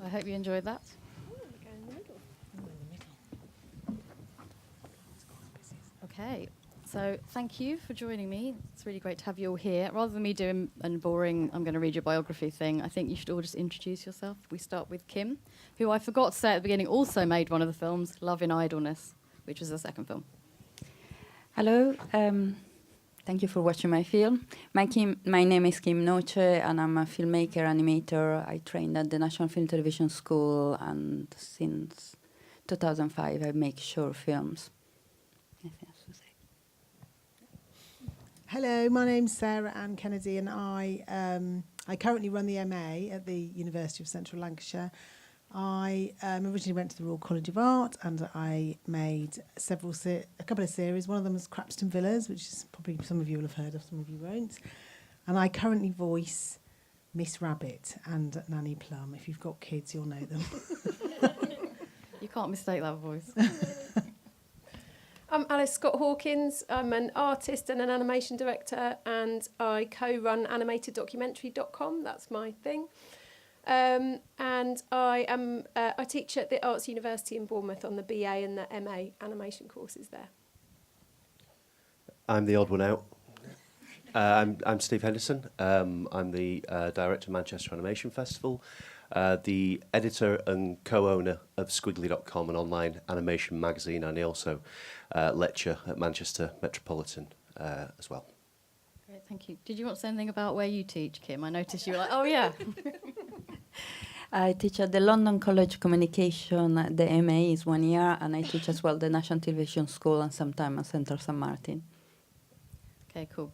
I hope you enjoyed that. Okay, so thank you for joining me. It's really great to have you all here. Rather than me doing a boring, I'm going to read your biography thing, I think you should all just introduce yourself. We start with Kim, who I forgot to say at the beginning also made one of the films, Love in Idleness, which was the second film. Hello, thank you for watching my film. My name is Kim Noce, and I'm a filmmaker, animator. I trained at the National Film Television School, and since 2005 I make short films. Anything else to say? Hello, my name's Sarah Ann Kennedy, and I currently run the MA at the University of Central Lancashire. I originally went to the Royal College of Art, and I made a couple of series. One of them was Crapston Villas, which is probably some of you will have heard of, some of you won't. And I currently voice Miss Rabbit and Nanny Plum. If you've got kids, you'll know them. You can't mistake that voice. I'm Alys Scott Hawkins. I'm an artist and an animation director, and I co-run animateddocumentary.com. That's my thing. And I teach at the Arts University in Bournemouth on the BA and the MA animation courses there. I'm the odd one out. I'm Steve Henderson. I'm the director of Manchester Animation Festival, the editor and co-owner of Squiggly.com, an online animation magazine, and I also lecture at Manchester Metropolitan as well. Great, thank you. Did you want to say anything about where you teach, Kim? I noticed you were like, oh yeah. I teach at the London College of Communication. The MA is 1 year, and I teach as well the National Television School and sometimes at Central St. Martin. Okay, cool.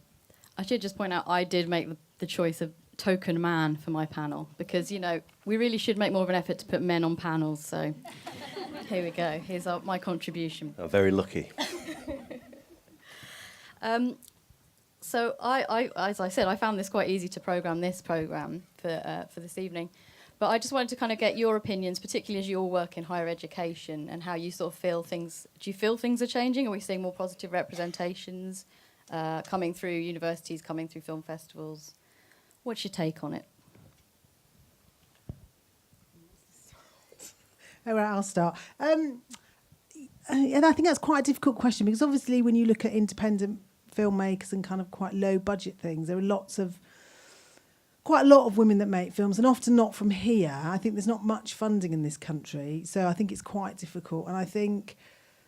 I should just point out I did make the choice of token man for my panel because, you know, we really should make more of an effort to put men on panels. So here we go. Here's my contribution. I'm very lucky. So I, as I said, I found this quite easy to program this program for this evening. But I just wanted to kind of get your opinions, particularly as you all work in higher education, and how you sort of feel things. Do you feel things are changing? Are we seeing more positive representations coming through universities, coming through film festivals? What's your take on it? All right, I'll start. And I think that's quite a difficult question because obviously when you look at independent filmmakers and kind of quite low budget things, there are quite a lot of women that make films, and often not from here. I think there's not much funding in this country, so I think it's quite difficult. And I think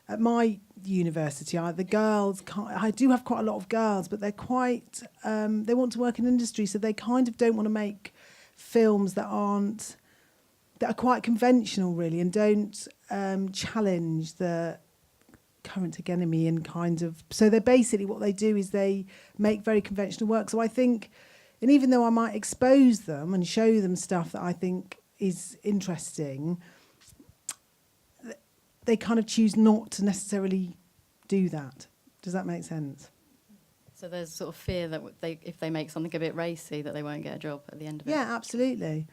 at my university, I do have quite a lot of girls, but they're quite, they want to work in industry, so they kind of don't want to make films that are quite conventional, really, and don't challenge the current hegemony and kind of. So they're basically, what they do is they make very conventional work. So I think, and even though I might expose them and show them stuff that I think is interesting, they kind of choose not to necessarily do that. Does that make sense? So there's sort of fear that if they make something a bit racy, that they won't get a job at the end of it. Yeah, absolutely.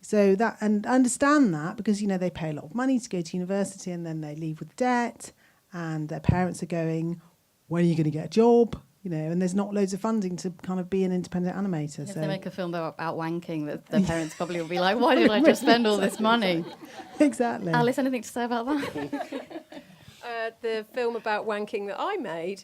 So that, and I understand that because, you know, they pay a lot of money to go to university and then they leave with debt and their parents are going, when are you going to get a job? You know, and there's not loads of funding to kind of be an independent animator. If so they make a film about wanking, their parents probably will be like, why did I just spend all this money? Exactly. Alice, anything to say about that? The film about wanking that I made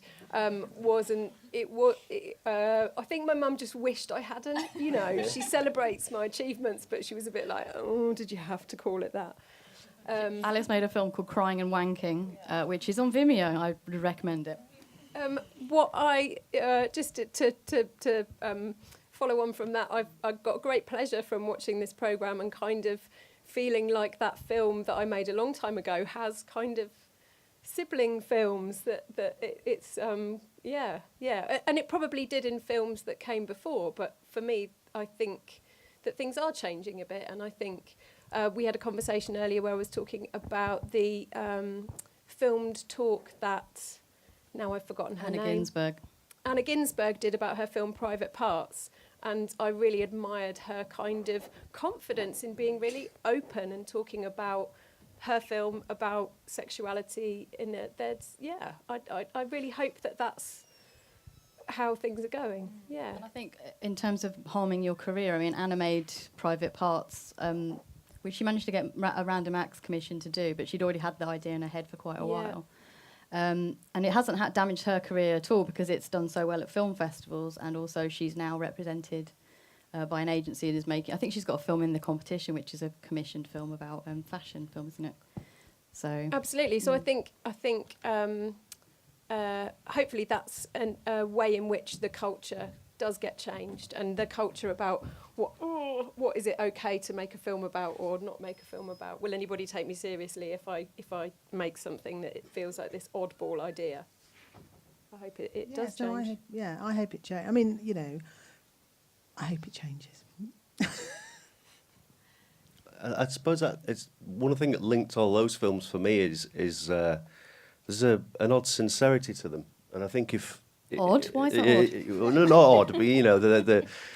wasn't. I think my mum just wished I hadn't. You know, she celebrates my achievements, but she was a bit like, oh, did you have to call it that? Alice made a film called Crying and Wanking, which is on Vimeo. I would recommend it. What I just to follow on from that, I've got great pleasure from watching this programme and kind of feeling like that film that I made a long time ago has kind of sibling films it's and it probably did in films that came before, but for me I think that things are changing a bit, and I think we had a conversation earlier where I was talking about the filmed talk that now I've forgotten her name. Anna Ginsberg did about her film Private Parts, and I really admired her kind of confidence in being really open and talking about her film about sexuality in it. I really hope that that's how things are going. Yeah. And I think in terms of harming your career, I mean, Anna made Private Parts which she managed to get a Random Acts commission to do, but she'd already had the idea in her head for quite a while. And it hasn't damaged her career at all because it's done so well at film festivals, and also she's now represented by an agency that is making... I think she's got a film in the competition, which is a commissioned film about fashion film, isn't it? So absolutely. So I think hopefully that's a way in which the culture does get changed, and the culture about what is it okay to make a film about or not make a film about. Will anybody take me seriously if I make something that it feels like this oddball idea? I hope it does change. I hope it changes. I mean, I hope it changes. I suppose that it's one of the things that linked all those films for me is there's an odd sincerity to them, and I think if odd, why is that odd? No, not odd, but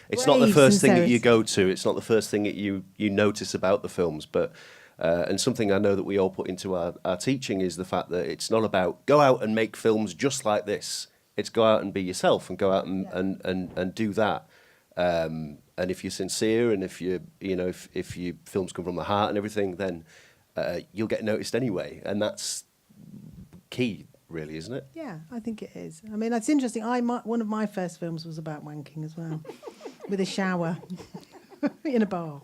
it's not the first thing that you go to. It's not the first thing that you notice about the films, but. And something I know that we all put into our teaching is the fact that it's not about go out and make films just like this. It's go out and be yourself and go out and do that. And if you're sincere and if your films come from the heart and everything, then you'll get noticed anyway. And that's key, really, isn't it? Yeah, I think it is. I mean, it's interesting. One of my first films was about wanking as well, with a shower in a bar.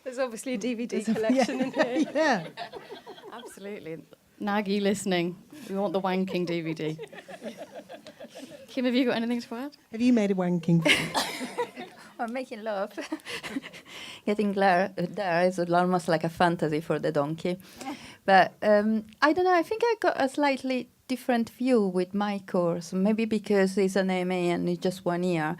There's obviously a DVD collection in here. Yeah. Absolutely. Nag, you listening? We want the wanking DVD. Kim, have you got anything to add? Have you made a wanking film? I'm making love. Getting there is almost like a fantasy for the donkey. But I don't know, I think I got a slightly different view with my course, maybe because it's an MA and it's just 1 year.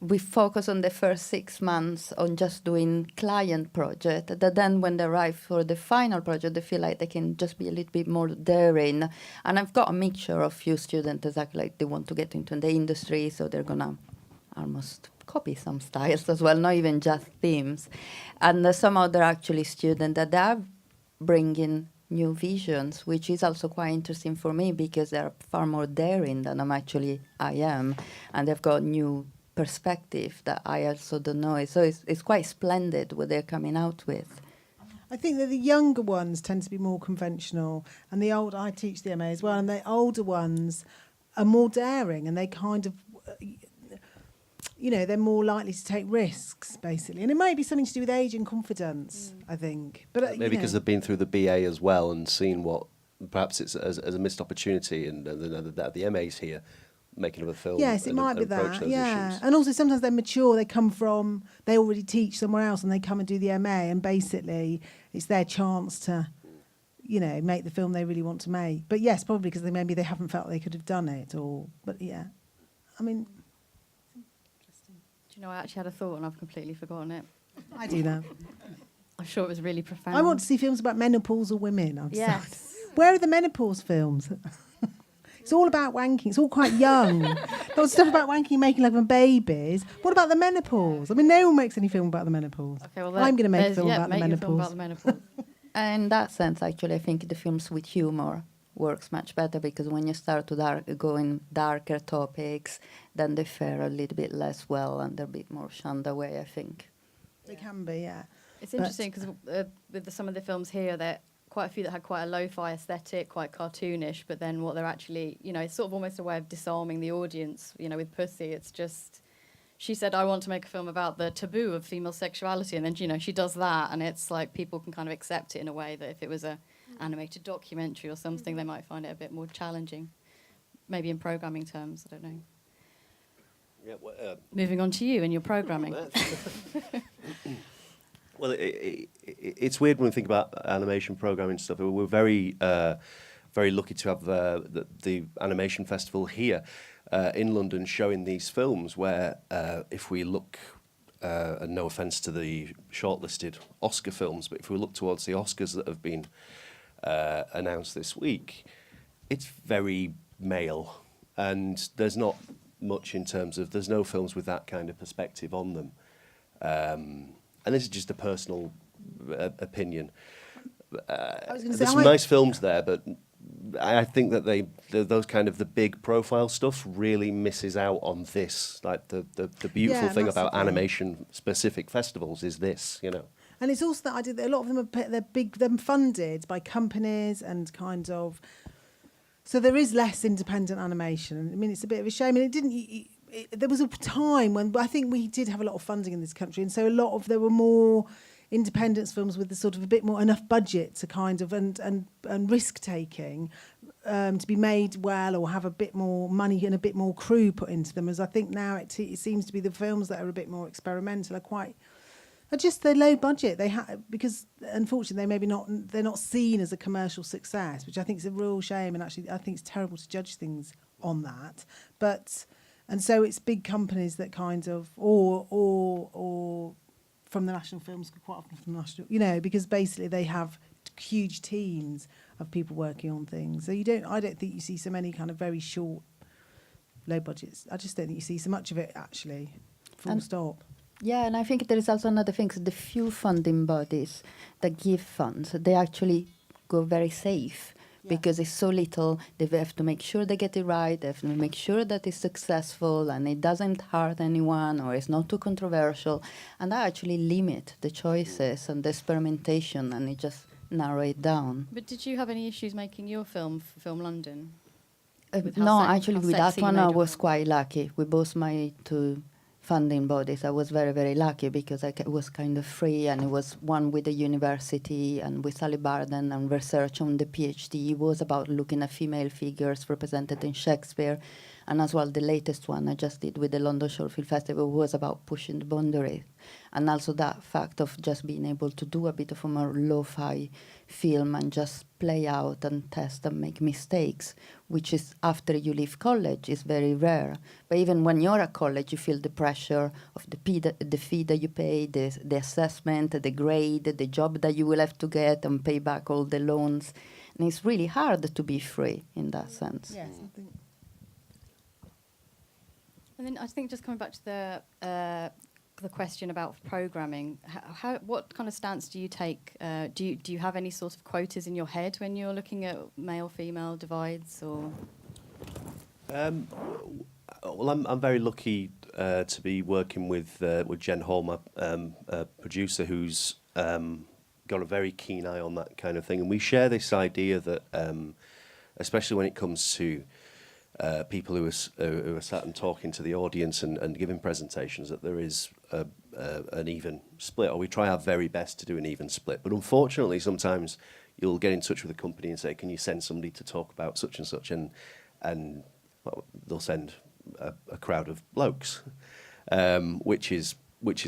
We focus on the first 6 months on just doing client project. That then when they arrive for the final project, they feel like they can just be a little bit more daring. And I've got a mixture of few students exactly like they want to get into the industry, so they're going to almost copy some styles as well, not even just themes. And some other actually students that are bringing new visions, which is also quite interesting for me because they're far more daring than I am. And they've got new perspective that I also don't know. So it's quite splendid what they're coming out with. I think that the younger ones tend to be more conventional, and I teach the MA as well, and the older ones are more daring, and they kind of, they're more likely to take risks, basically. And it might be something to do with age and confidence, I think. But maybe because they've been through the BA as well and seen what perhaps it's as a missed opportunity, and the MA's here making of a film. Yes, it might be that. Those issues. And also sometimes they're mature. They already teach somewhere else, and they come and do the MA, and basically it's their chance to, make the film they really want to make. But yes, probably because maybe they haven't felt they could have done it, but yeah, I mean. Interesting. Do you know, I actually had a thought and I've completely forgotten it. I do that. I'm sure it was really profound. I want to see films about menopausal women. Yes. Where are the menopause films? It's all about wanking. It's all quite young. Lots of stuff about wanking, making love and babies. What about the menopause? I mean, no one makes any film about the menopause. Okay, well, I'm going to make a film about the menopause. Film about the menopause. In that sense, actually, I think the films with humor works much better because when you start to go in darker topics, then they fare a little bit less well and they're a bit more shunned away, I think. They can be, yeah. It's interesting because with some of the films here, that quite a few that had quite a lo-fi aesthetic, quite cartoonish, but then what they're actually, it's sort of almost a way of disarming the audience. With Pussy, it's just, she said, I want to make a film about the taboo of female sexuality, and then, she does that, and it's like people can kind of accept it in a way that if it was a animated documentary or something, they might find it a bit more challenging. Maybe in programming terms, I don't know. Yeah, well, Moving on to you and your programming. Well, it's weird when we think about animation programming stuff. We're very, very lucky to have the animation festival here in London showing these films. Where if we look, and no offence to the shortlisted Oscar films, but if we look towards the Oscars that have been announced this week, it's very male, and there's not much in terms of there's no films with that kind of perspective on them. And this is just a personal opinion. There's some nice films there, but I think that those kind of the big profile stuff really misses out on this. Like the beautiful thing about animation specific festivals is this, And it's also that idea that a lot of them they're funded by companies and kind of. So there is less independent animation. I mean, it's a bit of a shame. And it didn't. There was a time when I think we did have a lot of funding in this country, and so there were more independence films with the sort of a bit more enough budget to kind of and risk taking to be made well or have a bit more money and a bit more crew put into them. As I think now it seems to be the films that are a bit more experimental are just they're low budget. Because unfortunately they're not seen as a commercial success, which I think is a real shame. And actually I think it's terrible to judge things on that. And so it's big companies that kind of or from the national films, quite often from the national, because basically they have huge teams of people working on things. So I don't think you see so many kind of very short, low budgets. I just don't think you see so much of it actually. Full stop. Yeah, and I think there is also another thing. So the few funding bodies that give funds, they actually go very safe. Because it's so little, they have to make sure they get it right, they have to make sure that it's successful and it doesn't hurt anyone or it's not too controversial. And that actually limit the choices and the experimentation, and it just narrow it down. But did you have any issues making your film for Film London? No, actually with that one I was film? quite lucky. With both my two funding bodies, I was very, very lucky because it was kind of free, and it was one with the university and with Sally Barden and research on the PhD. It was about looking at female figures represented in Shakespeare, and as well the latest one I just did with the London Short Film Festival was about pushing the boundaries, and also that fact of just being able to do a bit of a more lo-fi film and just play out and test and make mistakes, which is after you leave college is very rare. But even when you're at college, you feel the pressure of the fee that you pay, the assessment, the grade, the job that you will have to get and pay back all the loans. And it's really hard to be free in that sense. Yes, I think. And then I think just coming back to the question about programming, what kind of stance do you take? Do you have any sort of quotas in your head when you're looking at male-female divides, or? Well, I'm very lucky to be working with Jen Hall, my producer, who's got a very keen eye on that kind of thing, and we share this idea that, especially when it comes to people who are sat and talking to the audience and giving presentations, that there is an even split, or we try our very best to do an even split. But unfortunately, sometimes you'll get in touch with a company and say, "Can you send somebody to talk about such and such?" And well, they'll send a crowd of blokes, which is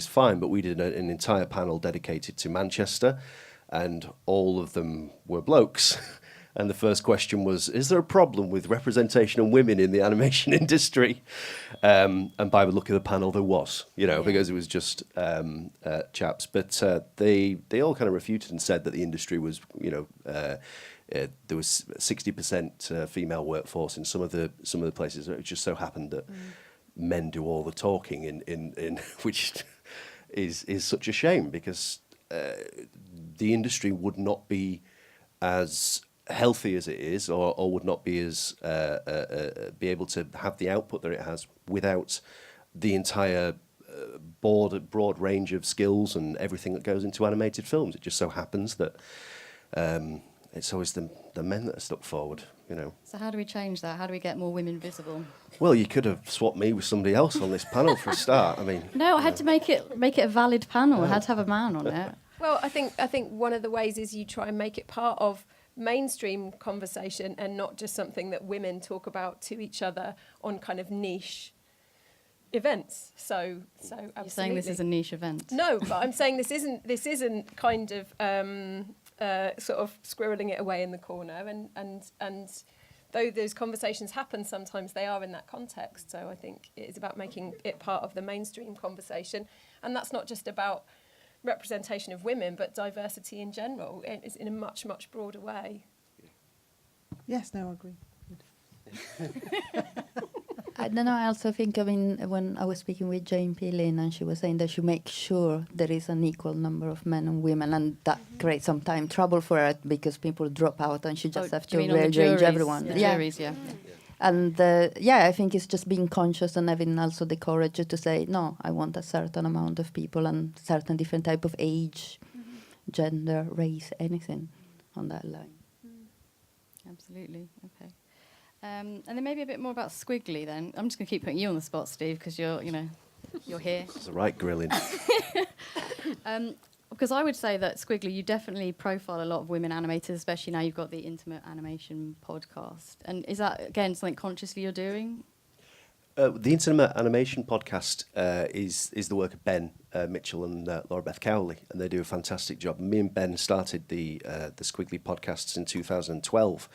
fine. But we did an entire panel dedicated to Manchester, and all of them were blokes. And the first question was, is there a problem with representation of women in the animation industry? And by the look of the panel, there was, because it was just chaps. But they all kind of refuted and said that the industry was, there was 60% female workforce in some of the places. It just so happened that men do all the talking, in which is such a shame, because the industry would not be as healthy as it is, or would not be as be able to have the output that it has without the entire broad range of skills and everything that goes into animated films. It just so happens that it's always the men that are stuck forward, So how do we change that? How do we get more women visible? Well, you could have swapped me with somebody else on this panel for a start. I mean, No, I had to make it a valid panel. I had to have a man on it. Well, I think one of the ways is you try and make it part of mainstream conversation and not just something that women talk about to each other on kind of niche events. So absolutely. You're saying this is a niche event? No, but I'm saying this isn't kind of sort of squirreling it away in the corner. And though those conversations happen, sometimes they are in that context. So I think it is about making it part of the mainstream conversation, and that's not just about representation of women, but diversity in general. It's in a much, much broader way. Yes, no, I agree. I don't know, I also think, when I was speaking with Jane Pillin, and she was saying that she makes sure there is an equal number of men and women, and that creates sometimes trouble for her because people drop out and she just have to rearrange everyone. The juries, yeah. And I think it's just being conscious and having also the courage to say, no, I want a certain amount of people and certain different type of age gender, race, anything on that line. Absolutely. Okay. And then maybe a bit more about Squiggly. Then I'm just going to keep putting you on the spot, Steve, because you're here. It's the right grilling. Because I would say that Squiggly, you definitely profile a lot of women animators, especially now you've got the Intimate Animation podcast. And is that, again, something consciously you're doing? The Intimate Animation podcast is the work of Ben Mitchell and Laura Beth Cowley, and they do a fantastic job. Me and Ben started the Squiggly podcasts in 2012,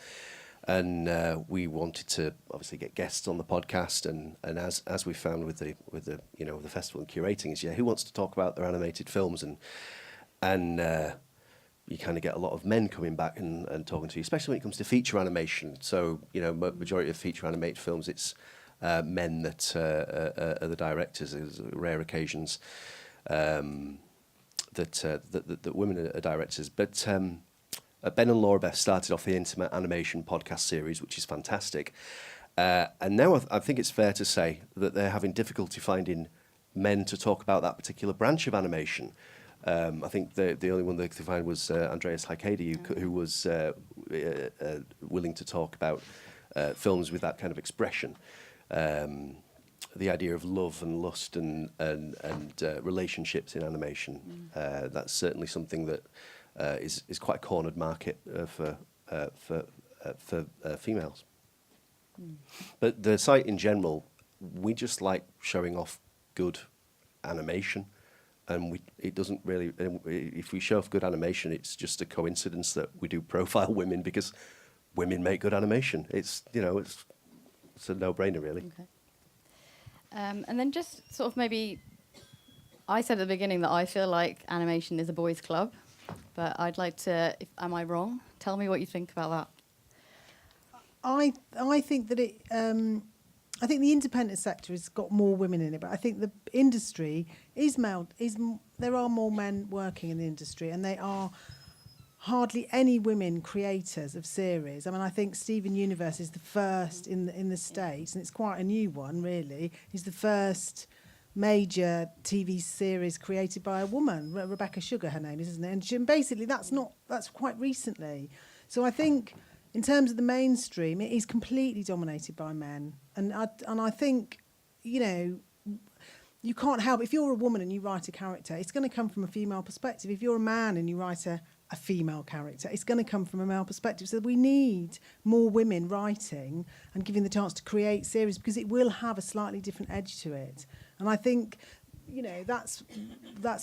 and we wanted to obviously get guests on the podcast. And as we found with the the festival and curating is who wants to talk about their animated films, and you kind of get a lot of men coming back and talking to you, especially when it comes to feature animation. So majority of feature animated films, it's men that are the directors. There's rare occasions that women are directors. But Ben and Laura Beth started off the Intimate Animation podcast series, which is fantastic. And now I think it's fair to say that they're having difficulty finding men to talk about that particular branch of animation. I think the only one they could find was Andreas Heikady, who was willing to talk about films with that kind of expression. The idea of love and lust and relationships in animation, that's certainly something that is quite a cornered market for females. But the site in general, we just like showing off good animation, and it doesn't really. If we show off good animation, it's just a coincidence that we do profile women because women make good animation. It's a no-brainer, really. Okay. And then just sort of maybe, I said at the beginning that I feel like animation is a boys' club, but I'd like to, am I wrong? Tell me what you think about that. I think that I think the independent sector has got more women in it, but I think the industry is male. There are more men working in the industry, and they are hardly any women creators of series. I mean, I think Steven Universe is the first in the States, and it's quite a new one, really. He's the first major TV series created by a woman, Rebecca Sugar, her name is, isn't it? And basically, that's quite recently. So I think, in terms of the mainstream, it is completely dominated by men, and I think, you can't help. If you're a woman and you write a character, it's going to come from a female perspective. If you're a man and you write a female character, it's going to come from a male perspective. So we need more women writing and giving the chance to create series, because it will have a slightly different edge to it. And I think, that's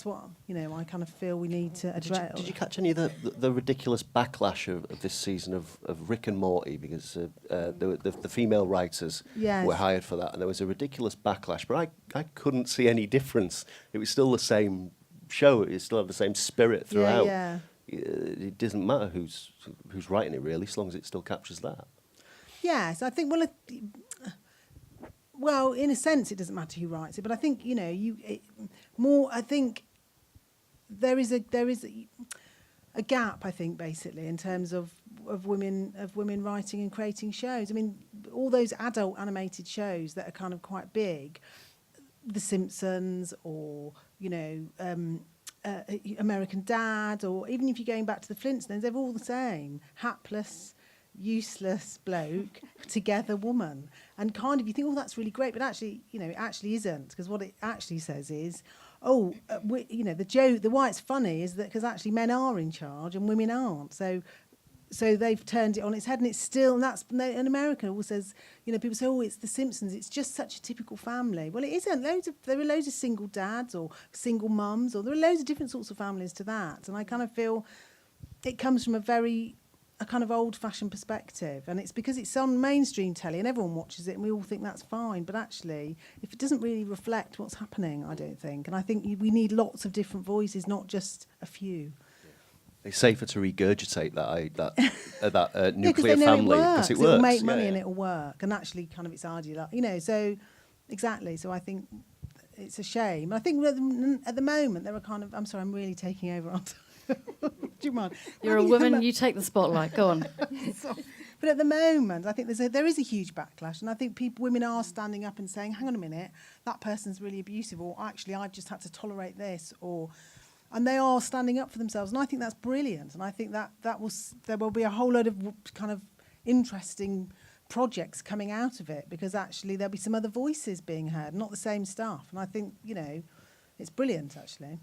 what I kind of feel we need to address. Did you catch any of the ridiculous backlash of this season of Rick and Morty, because the female writers were hired for that, and there was a ridiculous backlash, but I couldn't see any difference. It was still the same show. It still had the same spirit throughout. Yeah. It doesn't matter who's writing it, really, as long as it still captures that. Yes, I think, well, in a sense, it doesn't matter who writes it, but I think I think there is a gap. I think basically in terms of women writing and creating shows. I mean, all those adult animated shows that are kind of quite big, The Simpsons, or American Dad, or even if you're going back to the Flintstones, they're all the same: hapless, useless bloke, together woman. And kind of you think, that's really great, but actually, it actually isn't, because what it actually says is, the why it's funny is that because actually men are in charge and women aren't. So they've turned it on its head, and it's still, and that's an American always says, people say, it's The Simpsons, it's just such a typical family. Well, it isn't. There are loads of single dads or single mums, or there are loads of different sorts of families to that. And I kind of feel it comes from a kind of old-fashioned perspective, and it's because it's on mainstream telly and everyone watches it and we all think that's fine, but actually, if it doesn't really reflect what's happening, I don't think. And I think we need lots of different voices, not just a few. It's safer to regurgitate that nuclear family because it works. It'll make money and it'll work, and actually, kind of, it's ideal. So exactly. So I think it's a shame. I think at the moment there are kind of. I'm sorry, I'm really taking over. Do you mind? You're a woman. You take the spotlight. Go on. But at the moment, I think there is a huge backlash, and I think women are standing up and saying, "Hang on a minute, that person's really abusive," or "Actually, I've just had to tolerate this," or and they are standing up for themselves, and I think that's brilliant. And I think that there will be a whole load of kind of interesting projects coming out of it, because actually there'll be some other voices being heard, not the same stuff. And I think, you know, it's brilliant, actually.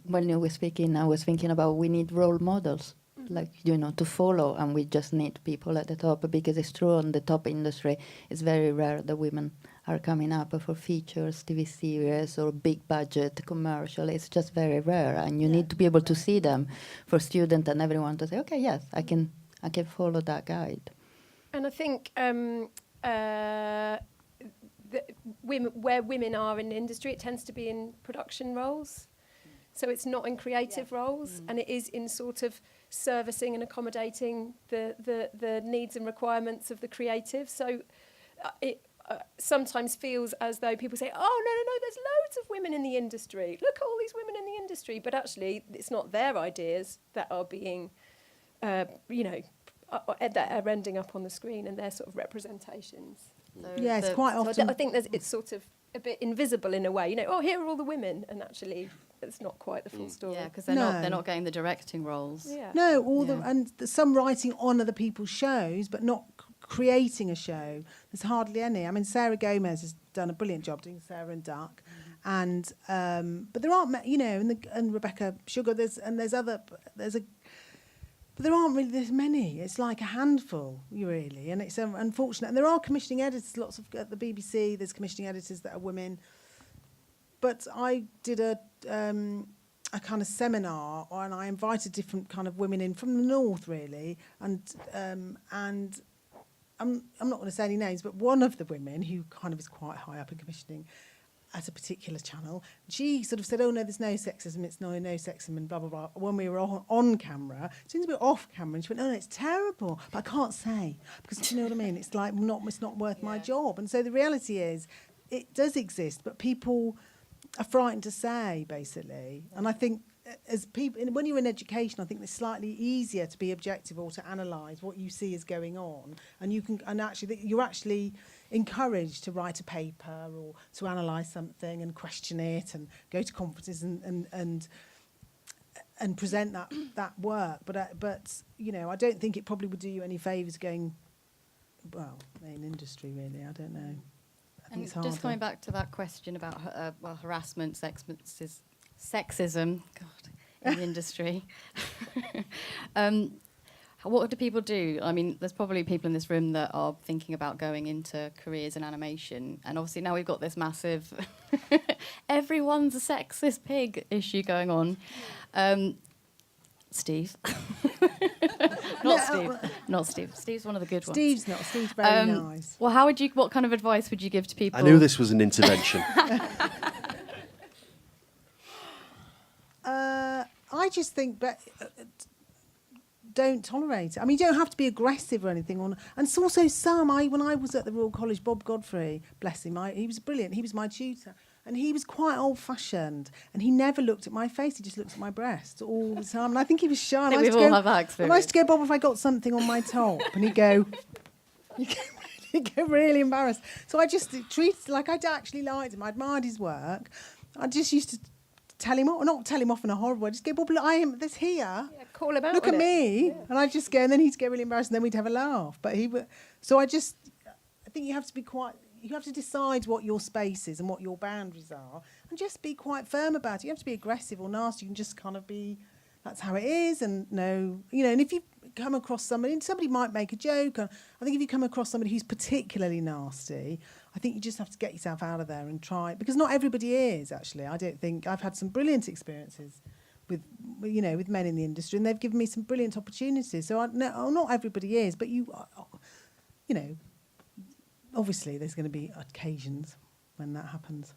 When you were speaking, I was thinking about we need role models, like, you know, to follow, and we just need people at the top, because it's true on the top industry, it's very rare that women are coming up for features, TV series, or big budget commercial. It's just very rare, and you need to be able to see them for students and everyone to say, okay, yes, I can follow that guide. And I think where women are in the industry, it tends to be in production roles. So it's not in creative roles, and it is in sort of servicing and accommodating the needs and requirements of the creative. So it sometimes feels as though people say, oh, no, there's loads of women in the industry. Look at all these women in the industry. But actually, it's not their ideas that are being, that are ending up on the screen, and their sort of representations. So It's quite So often. I think it's sort of a bit invisible in a way. You know, oh, here are all the women, and actually, it's not quite the full story. Yeah, because they're not getting the directing roles. Yeah. No, some writing on other people's shows, but not creating a show. There's hardly any. I mean, Sarah Gomez has done a brilliant job doing Sarah and Duck, and but there aren't, and Rebecca Sugar. But there aren't really this many. It's like a handful, really, and it's unfortunate. And there are commissioning editors. Lots of at the BBC. There's commissioning editors that are women. But I did a kind of seminar, and I invited different kind of women in from the north, really, and I'm not going to say any names, but one of the women who kind of is quite high up in commissioning at a particular channel, she sort of said, oh no, there's no sexism, it's no sexism, and blah blah blah. When we were on camera, as soon as we were off camera, and she went, oh no, it's terrible, but I can't say, because you know what I mean, it's like it's not worth my job. And so the reality is, it does exist, but people are frightened to say, basically. And I think as people, when you're in education, I think it's slightly easier to be objective or to analyse what you see is going on, and you're actually encouraged to write a paper or to analyse something and question it and go to conferences and present that work. But I don't think it probably would do you any favours going, well, in industry, really. I don't know. I think it's harder. Just coming back to that question about harassment, sexism, in the industry. What do people do? I mean, there's probably people in this room that are thinking about going into careers in animation, and obviously now we've got this massive everyone's a sexist pig issue going on. Steve. Not Steve. Steve's one of the good ones. Steve's very nice. Well, what kind of advice would you give to people? I knew this was an intervention. I just think, don't tolerate it. I mean, you don't have to be aggressive or anything. And it's also when I was at the Royal College, Bob Godfrey, bless him, he was brilliant. He was my tutor. And he was quite old-fashioned. And he never looked at my face. He just looked at my breasts all the time. And I think he was shy. I think we've all had that experience. I used to go, Bob, if I got something on my top. And he'd go really embarrassed. So I just treated, like, I actually liked him. I admired his work. I just used to tell him off, not tell him off in a horrible way, just go, Bob, look, I am this here. Yeah, call him out. Look at me. Yeah. And I'd just go, and then he'd get really embarrassed, and then we'd have a laugh. But I think you have to be you have to decide what your space is and what your boundaries are, and just be quite firm about it. You have to be aggressive or nasty. You can just kind of be, that's how it is, and and if you come across somebody might make a joke. I think if you come across somebody who's particularly nasty, I think you just have to get yourself out of there and try, because not everybody is, actually. I don't think, I've had some brilliant experiences with men in the industry, and they've given me some brilliant opportunities. So not everybody is, but obviously there's going to be occasions when that happens.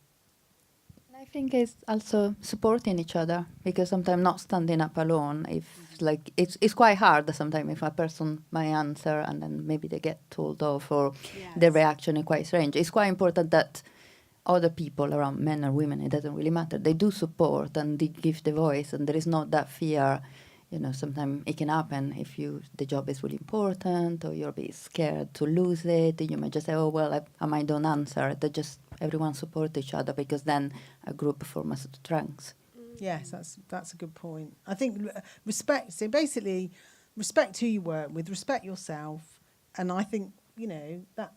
I think it's also supporting each other, because sometimes not standing up alone. It's quite hard sometimes if a person might answer and then maybe they get told off, or the reaction is quite strange. It's quite important that other people around, men or women, it doesn't really matter. They do support and they give the voice, and there is not that fear. Sometimes it can happen if the job is really important, or you're a bit scared to lose it. You might just say, oh, well, I might don't answer. Everyone support each other, because then a group forms strengths. Yes, that's a good point. I think respect. So basically, respect who you work with, respect yourself, and I think that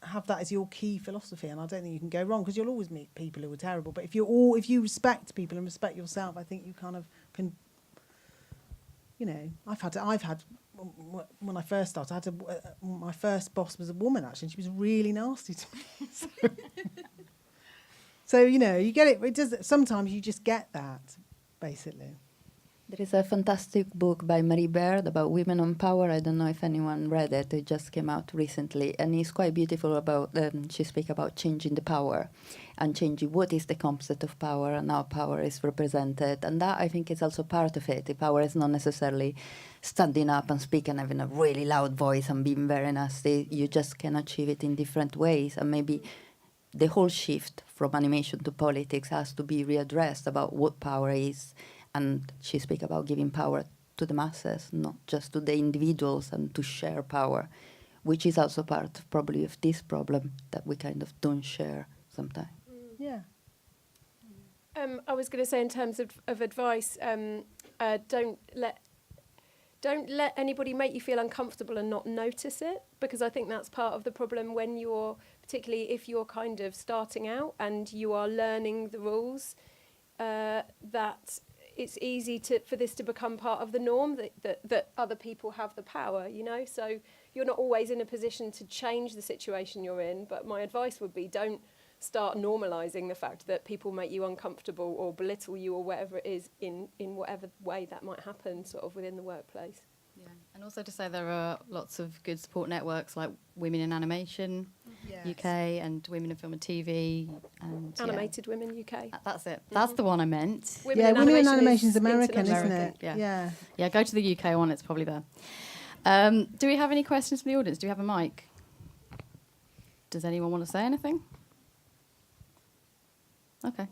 have that as your key philosophy. And I don't think you can go wrong because you'll always meet people who are terrible. But if you respect people and respect yourself, I think you kind of can. I've had when I first started, my first boss was a woman actually, and she was really nasty to me. So you get it. It does. Sometimes you just get that, basically. There is a fantastic book by Marie Baird about women on power. I don't know if anyone read it. It just came out recently, and it's quite beautiful. About she speaks about changing the power, and changing what is the concept of power and how power is represented. And that I think is also part of it. The power is not necessarily standing up and speaking, having a really loud voice and being very nasty. You just can achieve it in different ways, and maybe the whole shift from animation to politics has to be readdressed about what power is. And she speaks about giving power to the masses, not just to the individuals, and to share power, which is also part probably of this problem that we kind of don't share sometimes. Yeah. I was going to say in terms of advice, don't let anybody make you feel uncomfortable and not notice it, because I think that's part of the problem when particularly if you're kind of starting out and you are learning the rules, that it's easy for this to become part of the norm, that other people have the power, so you're not always in a position to change the situation you're in. But my advice would be, don't start normalising the fact that people make you uncomfortable or belittle you or whatever it is in whatever way that might happen sort of within the workplace. Yeah, and also to say there are lots of good support networks like Women in Animation UK and Women in Film and TV and Animated Women UK. That's it. That's the one I meant. Women in Animation is American, isn't it? Yeah. Yeah, go to the UK one. It's probably there. Do we have any questions from the audience? Do we have a mic? Does anyone want to say anything? Okay.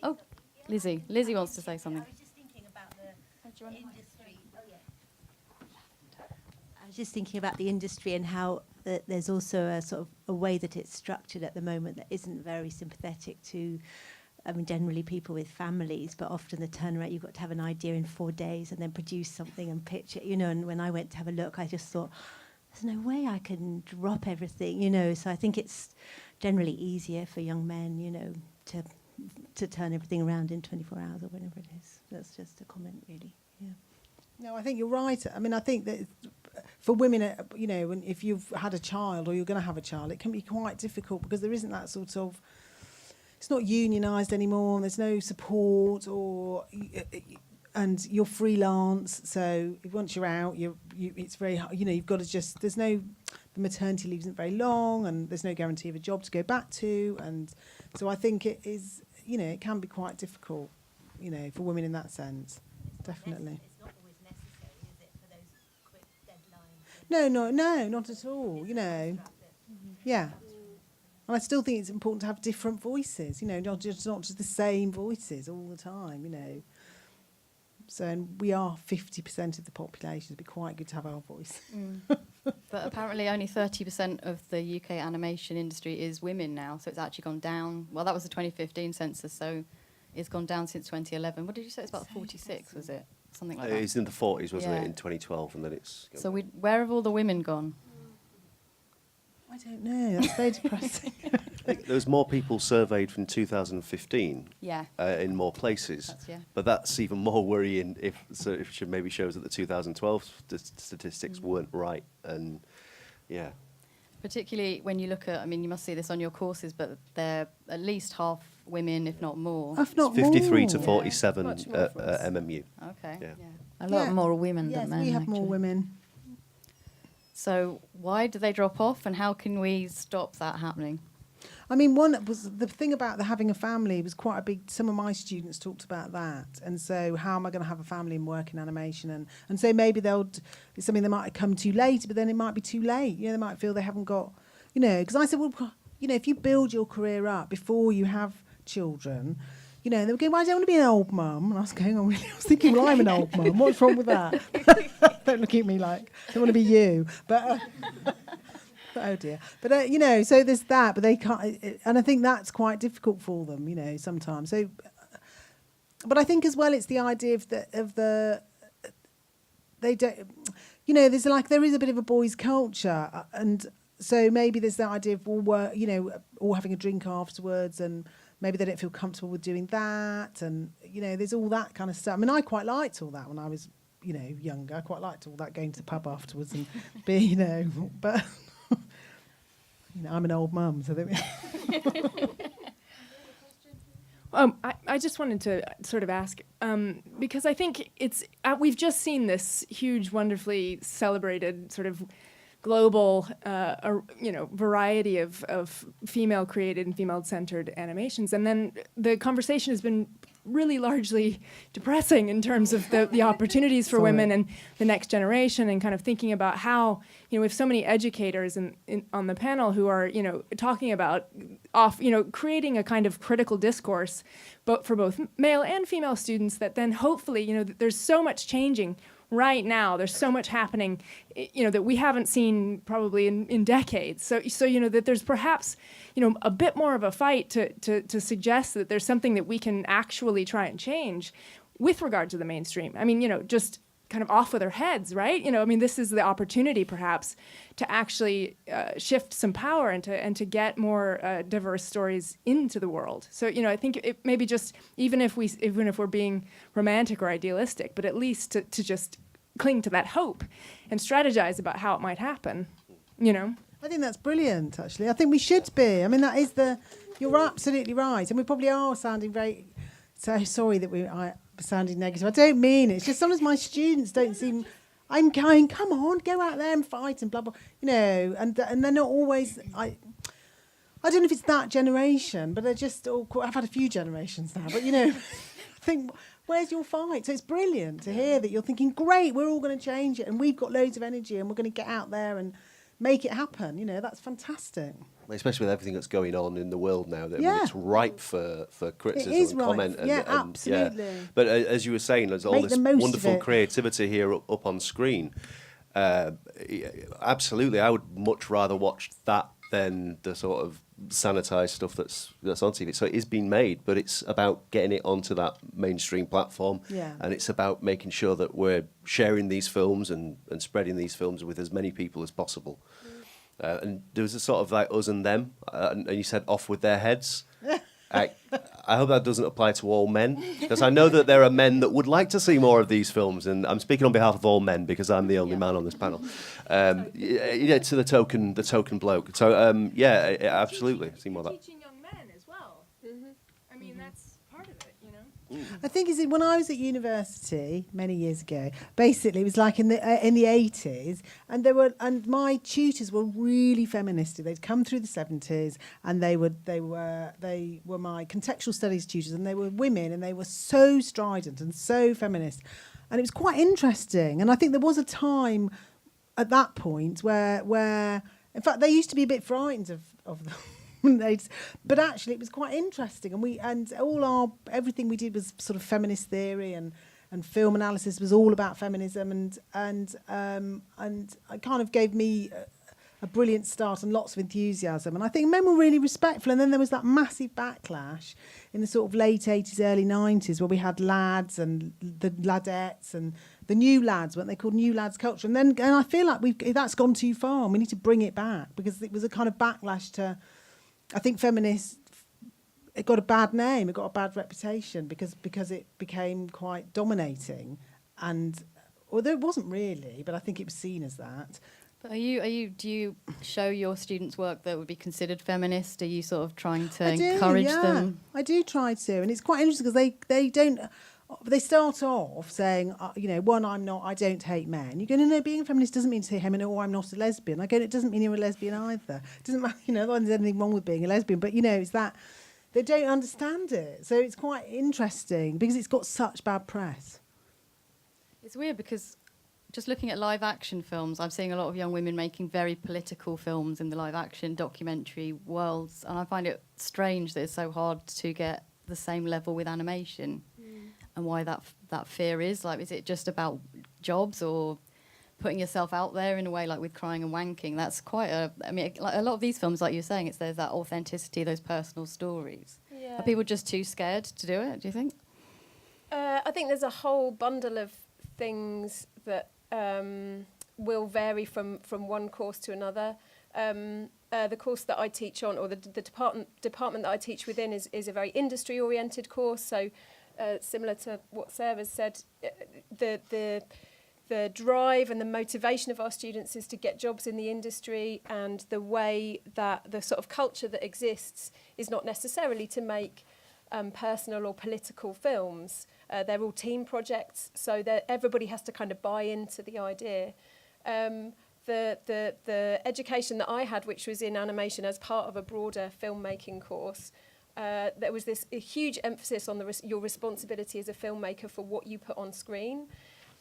Oh, Lizzie. Lizzie wants to say something. I was just thinking about the industry. I was just thinking about the industry and how there's also a sort of a way that it's structured at the moment that isn't very sympathetic to, generally people with families, but often the turnaround, you've got to have an idea in 4 days and then produce something and pitch it, and when I went to have a look, I just thought, there's no way I can drop everything, so I think it's generally easier for young men, to turn everything around in 24 hours or whatever it is. That's just a comment, really. Yeah. No, I think you're right. I think that for women, when if you've had a child or you're going to have a child, it can be quite difficult because there isn't that sort of. It's not unionised anymore. There's no support, and you're freelance. So once you're out, it's very hard. You've got to just. The maternity leave isn't very long, and there's no guarantee of a job to go back to, and so I think it is. It can be quite difficult, for women in that sense. Definitely. It's not always necessary, is it, for those quick deadlines? No, not at all. Yeah. And I still think it's important to have different voices. Not just the same voices all the time. So, and we are 50% of the population. It'd be quite good to have our voice. But apparently only 30% of the UK animation industry is women now, so it's actually gone down. Well, that was the 2015 census, so it's gone down since 2011. What did you say? It's about 46, was it? Something like that. It's in the 40s, wasn't it, in 2012, and then it's... So where have all the women gone? I don't know. That's very depressing. There was more people surveyed from 2015 in more places. But that's even more worrying if it maybe shows that the 2012 statistics weren't right. And particularly when you look at, you must see this on your courses, but they're at least half women, if not more. If not 53 more. to 47 Much more at for us. MMU. Okay. Yeah. A lot more women than men. Yes, we have more actually. women. So why do they drop off, and how can we stop that happening? One was the thing about having a family was quite a big. Some of my students talked about that, and so how am I going to have a family and work in animation, and so maybe it's something they might come too late, but then it might be too late. They might feel they haven't got, because I said, well, if you build your career up before you have children. They were going, well, I don't want to be an old mum. And I was going, I was thinking, well, I'm an old mum. What's wrong with that? Don't look at me like, I don't want to be you. But, oh dear. But, so there's that, but they can't. And I think that's quite difficult for them, sometimes. So but I think as well, it's the idea of the they don't, you know, there is a bit of a boys' culture, and so maybe there's the idea of all having a drink afterwards, and maybe they don't feel comfortable with doing that, and you know, there's all that kind of stuff. I mean, I quite liked all that when I was, you know, younger. I quite liked all that, going to the pub afterwards and being, you know, but you know, I'm an old mum, so there I just wanted to sort of ask, because I think it's we've just seen this huge, wonderfully celebrated sort of global, variety of female-created and female-centered animations, and then the conversation has been really largely depressing in terms of the opportunities for women and the next generation, and kind of thinking about how, you know, we have so many educators on the panel who are, you know, talking about creating a kind of critical discourse, but for both male and female students, that then hopefully, you know, there's so much changing right now. There's so much happening, you know, that we haven't seen probably in decades. So you know, that there's perhaps, you know, a bit more of a fight to suggest that there's something that we can actually try and change with regard to the mainstream. I mean, you know, just kind of off with our heads, right? You know, I mean, this is the opportunity perhaps to actually shift some power and to get more diverse stories into the world. So, you know, I think it maybe just, even if we're being romantic or idealistic, but at least to just cling to that hope and strategize about how it might happen, you know? I think that's brilliant, actually. I think we should be. I mean, you're absolutely right. And we probably are sounding so sorry that I'm sounding negative. I don't mean it. It's just sometimes my students don't seem, I'm going, come on, go out there and fight and blah, blah, you know, and they're not always, I don't know if it's that generation, but they're just all, I've had a few generations now, but, you know, I think, where's your fight? So it's brilliant to hear that you're thinking, great, we're all going to change it, and we've got loads of energy, and we're going to get out there and make it happen. You know, that's fantastic. Especially with everything that's going on in the world now, that I mean, it's ripe for criticism and comment. And absolutely. Yeah. But as you were saying, there's all this wonderful creativity here up on screen. Absolutely, I would much rather watch that than the sort of sanitized stuff that's on TV. So it is being made, but it's about getting it onto that mainstream platform, and it's about making sure that we're sharing these films and spreading these films with as many people as possible. And there was a sort of like us and them, and you said off with their heads. I hope that doesn't apply to all men, because I know that there are men that would like to see more of these films, and I'm speaking on behalf of all men because I'm the only man on this panel. To the token bloke. So absolutely, see more of that. Teaching young men as well. Mm-hmm. I mean, that's part of it, you know. I think when I was at university many years ago, basically it was like in the 80s, and my tutors were really feministy. They'd come through the 70s, and they were my contextual studies tutors, and they were women, and they were so strident and so feminist, and it was quite interesting. And I think there was a time at that point where in fact they used to be a bit frightened of them. But actually it was quite interesting, and everything we did was sort of feminist theory, and film analysis was all about feminism, and it kind of gave me a brilliant start and lots of enthusiasm, and I think men were really respectful. And then there was that massive backlash in the sort of late 80s, early 90s, where we had lads and the ladettes and the new lads, weren't they called new lads culture? And I feel like that's gone too far, and we need to bring it back, because it was a kind of backlash to, I think feminists, it got a bad name, it got a bad reputation because it became quite dominating, and although it wasn't really, but I think it was seen as that. But do you show your students work that would be considered feminist? Are you sort of trying to encourage them? I do try to, and it's quite interesting because they start off saying, I don't hate men. You go, no, being a feminist doesn't mean to say, I'm not a lesbian. I go, it doesn't mean you're a lesbian either. It doesn't matter, not that there's anything wrong with being a lesbian, but, it's that they don't understand it. So it's quite interesting because it's got such bad press. It's weird because just looking at live action films, I'm seeing a lot of young women making very political films in the live action documentary worlds, and I find it strange that it's so hard to get the same level with animation. And why that fear is it just about jobs or putting yourself out there in a way, like with Crying and Wanking? That's quite a lot of these films, like you're saying, there's that authenticity, those personal stories. Yeah. Are people just too scared to do it, do you think? I think there's a whole bundle of things that will vary from one course to another. The course that I teach on, or the department that I teach within, is a very industry-oriented course. So, similar to what Sarah's said, the drive and the motivation of our students is to get jobs in the industry, and the way that the sort of culture that exists is not necessarily to make personal or political films. They're all team projects, so that everybody has to kind of buy into the idea. The education that I had, which was in animation as part of a broader filmmaking course, there was a huge emphasis on your responsibility as a filmmaker for what you put on screen.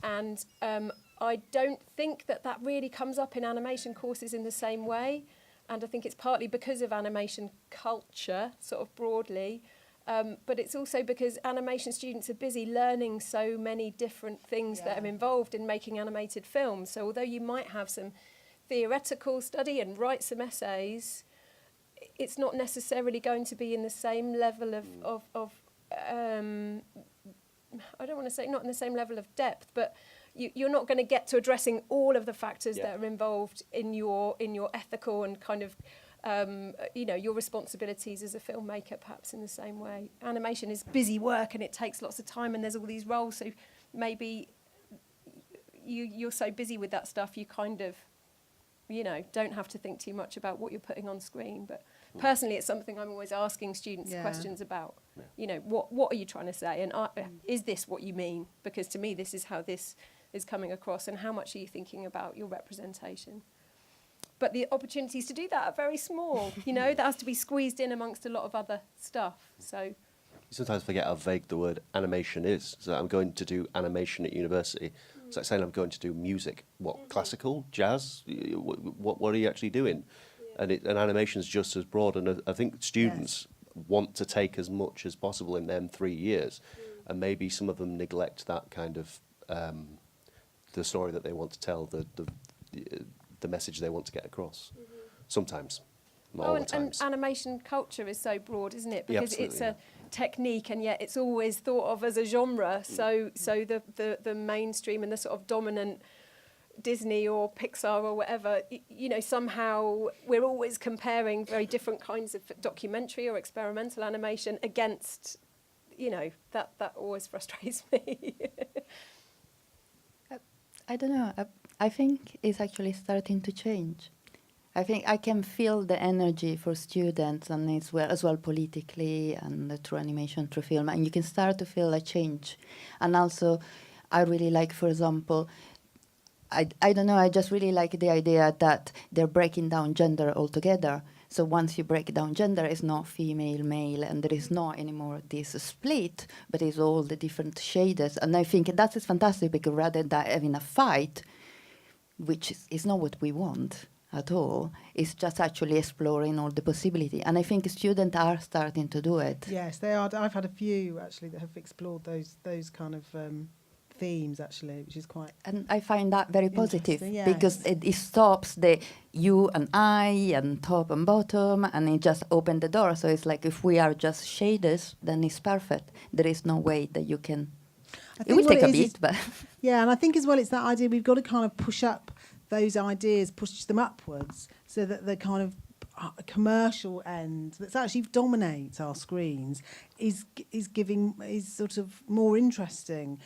And I don't think that really comes up in animation courses in the same way. And I think it's partly because of animation culture, sort of broadly, but it's also because animation students are busy learning so many different things that are involved in making animated films. So although you might have some theoretical study and write some essays, it's not necessarily going to be in the same level of I don't want to say not in the same level of depth, but you're not going to get to addressing all of the factors that are involved in your ethical and kind of your responsibilities as a filmmaker, perhaps in the same way. Animation is busy work and it takes lots of time, and there's all these roles. So maybe you're so busy with that stuff, you kind of don't have to think too much about what you're putting on screen. But personally, it's something I'm always asking students questions about. What are you trying to say, and is this what you mean? Because to me, this is how this is coming across, and how much are you thinking about your representation? But the opportunities to do that are very small. That has to be squeezed in amongst a lot of other stuff. So You sometimes forget how vague the word animation is. So I'm going to do animation at university. It's like saying I'm going to do music. What, classical, jazz? What are you actually doing? And animation is just as broad. And I think students want to take as much as possible in them 3 years. And maybe some of them neglect that kind of the story that they want to tell, the message they want to get across. Sometimes, not all the times. And animation culture is so broad, isn't it? Because it's a technique, and yet it's always thought of as a genre. So the mainstream and the sort of dominant Disney or Pixar or whatever, somehow we're always comparing very different kinds of documentary or experimental animation against, that always frustrates me. I don't know. I think it's actually starting to change. I think I can feel the energy for students, and as well politically and through animation, through film, and you can start to feel a change. And also, I really like, for example, I don't know, I just really like the idea that they're breaking down gender altogether. So once you break down gender, it's not female, male, and there is not anymore this split, but it's all the different shades. And I think that is fantastic, because rather than having a fight, which is not what we want at all, it's just actually exploring all the possibility. And I think students are starting to do it. Yes, they are. I've had a few actually that have explored those kind of themes actually, which is quite. And I find that very positive, yes. because it stops the you and I and top and bottom, and it just opens the door. So it's like if we are just shaders, then it's perfect. There is no way that you can. It will take a bit, but. Yeah, and I think as well it's that idea we've got to kind of push up those ideas, push them upwards, so that the kind of commercial end that actually dominates our screens is sort of more interesting,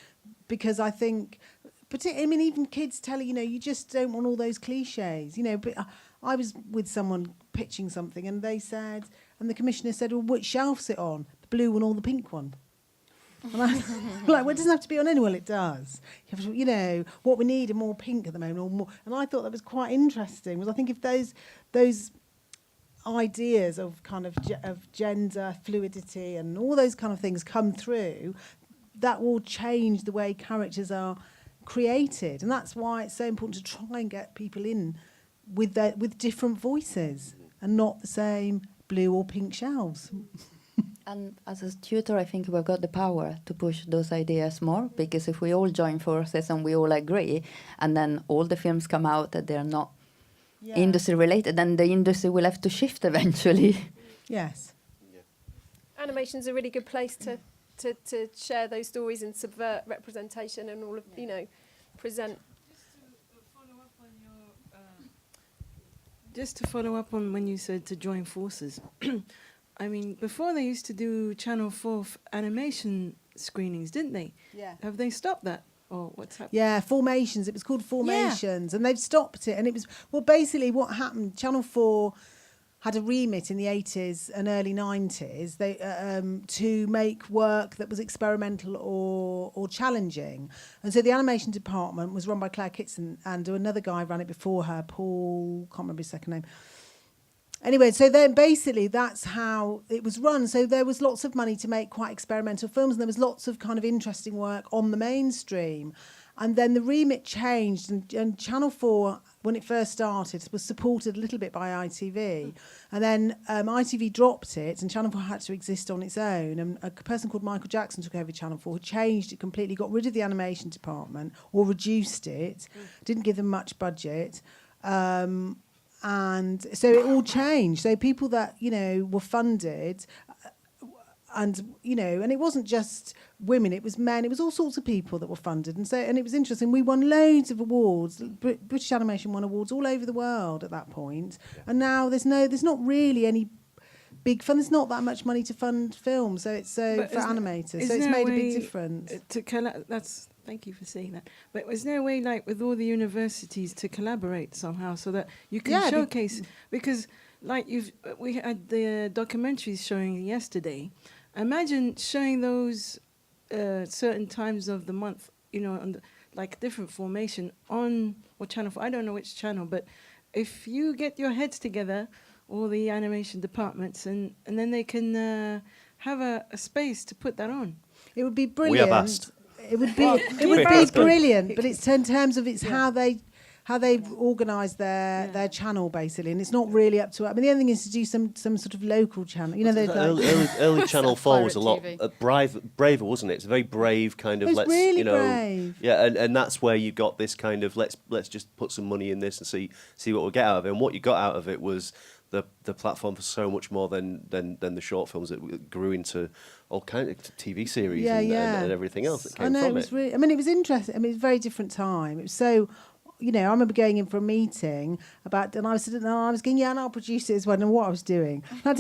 because I think, even kids tell you just don't want all those cliches, But I was with someone pitching something, and they said, and the commissioner said, "Well, which shelf's it on? The blue one or the pink one?" And I was like, well, it doesn't have to be on any. Well, it does. You have to, what we need are more pink at the moment, or more. And I thought that was quite interesting. Was I think if those ideas of kind of gender fluidity and all those kind of things come through, that will change the way characters are created, and that's why it's so important to try and get people in with different voices and not the same blue or pink shelves. And as a tutor, I think we've got the power to push those ideas more, because if we all join forces and we all agree, and then all the films come out that they're not industry related, then the industry will have to shift eventually. Yes. Animation's a really good place to to share those stories and subvert representation and all of, present. Just to follow up on when you said to join forces. I mean, before they used to do Channel 4 animation screenings, didn't they? Yeah. Have they stopped that? Or what's happening? Yeah, Formations. It was called Formations, and they've stopped it. And it was, well, basically what happened, Channel 4 had a remit in the 80s and early 90s to make work that was experimental or challenging. And so the animation department was run by Claire Kitson, and another guy ran it before her, Paul, can't remember his second name. Anyway, so then basically that's how it was run. So there was lots of money to make quite experimental films, and there was lots of kind of interesting work on the mainstream. And then the remit changed, and Channel 4, when it first started, was supported a little bit by ITV. And then ITV dropped it, and Channel 4 had to exist on its own. And a person called Michael Jackson took over Channel 4, who changed it completely, got rid of the animation department, or reduced it, didn't give them much budget. And so it all changed. So people that, were funded, and, and it wasn't just women, it was men, it was all sorts of people that were funded. And it was interesting. We won loads of awards. British Animation won awards all over the world at that point. And now there's not really any big fund. There's not that much money to fund films. So it's for animators. So it's made a big difference. Thank you for saying that. But was there a way, like with all the universities, to collaborate somehow so that you can showcase? Because, like we had the documentaries showing yesterday. Imagine showing those certain times of the month, on like different formation on Channel 4. I don't know which channel, but if you get your heads together, all the animation departments, and then they can have a space to put that on. It would be brilliant. We have asked. It would be brilliant, but it's in terms of how they've organised their channel basically, and it's not really up to. I mean, the other thing is to do some sort of local channel. Early Channel 4 was a lot braver, wasn't it? It's a very brave kind of. It was really brave. Yeah, and that's where you got this kind of let's just put some money in this and see what we get out of it. And what you got out of it was the platform for so much more than the short films that grew into all kinds of TV series and everything else that came from it. Was really, it was interesting. I mean, it was a very different time. It was so, I remember going in for a meeting and I was going, and I'll produce it as well. I didn't know what I was doing. I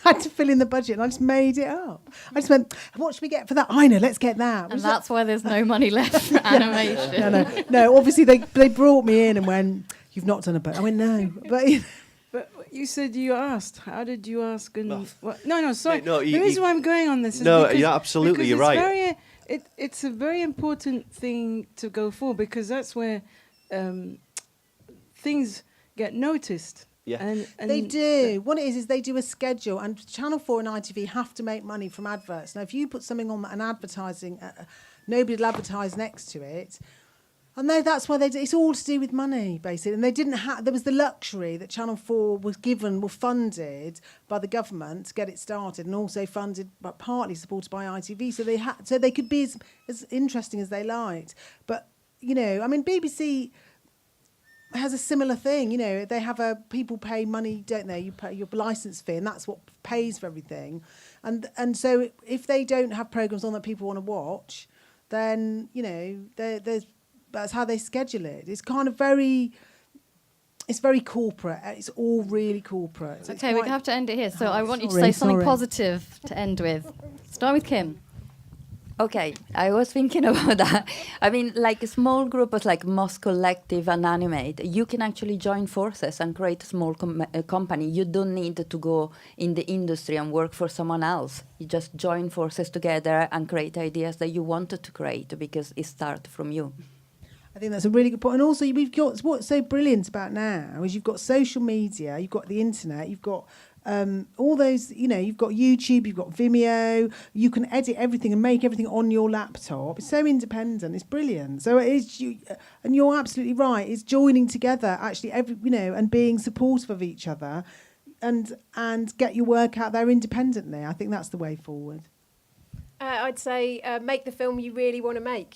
had to fill in the budget, and I just made it up. I just went, what should we get for that? I know, let's get that. And that's why there's no money left for animation. No. Obviously, they brought me in and went, you've not done a budget. I went, no, but. But you said you asked. How did you ask? And sorry. No, the reason why I'm going on this is absolutely, you're right. It's a very important thing to go for, because that's where things get noticed. Yeah, and they do. What it is they do a schedule, and Channel 4 and ITV have to make money from adverts. Now, if you put something on an advertising, nobody will advertise next to it. And that's why it's all to do with money, basically. And they didn't have, there was the luxury that Channel 4 were funded by the government to get it started, and also funded, but partly supported by ITV. So they could be as interesting as they liked. But, BBC has a similar thing. They have people pay money, don't they? You pay your licence fee, and that's what pays for everything. And so if they don't have programmes on that people want to watch, then, that's how they schedule it. It's kind of it's very corporate. It's all really corporate. Okay, we have to end it here. So I want you to say something positive to end with. Start with Kim. Okay, I was thinking about that. I mean, like small groups like Moss Collective and Animate, you can actually join forces and create a small company. You don't need to go in the industry and work for someone else. You just join forces together and create ideas that you wanted to create, because it starts from you. I think that's a really good point. And also, what's so brilliant about now is you've got social media, you've got the internet, you've got all those, you've got YouTube, you've got Vimeo, you can edit everything and make everything on your laptop. It's so independent, it's brilliant. So it is, and you're absolutely right, it's joining together actually and being supportive of each other and get your work out there independently. I think that's the way forward. I'd say make the film you really want to make,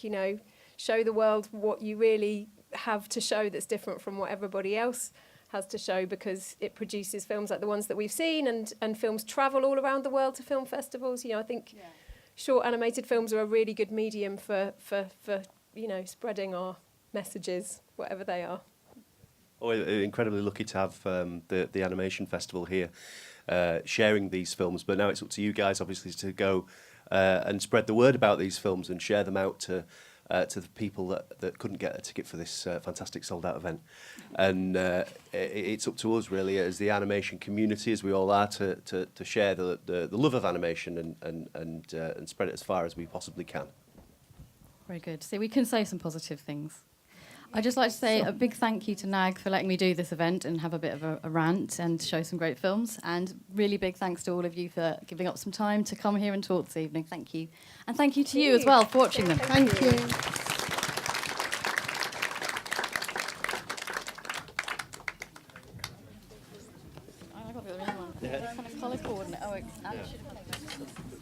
show the world what you really have to show that's different from what everybody else has to show, because it produces films like the ones that we've seen, and films travel all around the world to film festivals. I think short animated films are a really good medium for spreading our messages, whatever they are. Oh, we're incredibly lucky to have the Animation Festival here sharing these films, but now it's up to you guys, obviously, to go and spread the word about these films and share them out to the people that couldn't get a ticket for this fantastic sold-out event. And it's up to us, really, as the animation community, as we all are, to share the love of animation and spread it as far as we possibly can. Very good. So we can say some positive things. I'd just like to say a big thank you to NAG for letting me do this event and have a bit of a rant and show some great films. And really big thanks to all of you for giving up some time to come here and talk this evening. Thank you. And thank you to you as well for watching them. Thank you. I got the other one. Kind of colour coordinate. Oh, I should have taken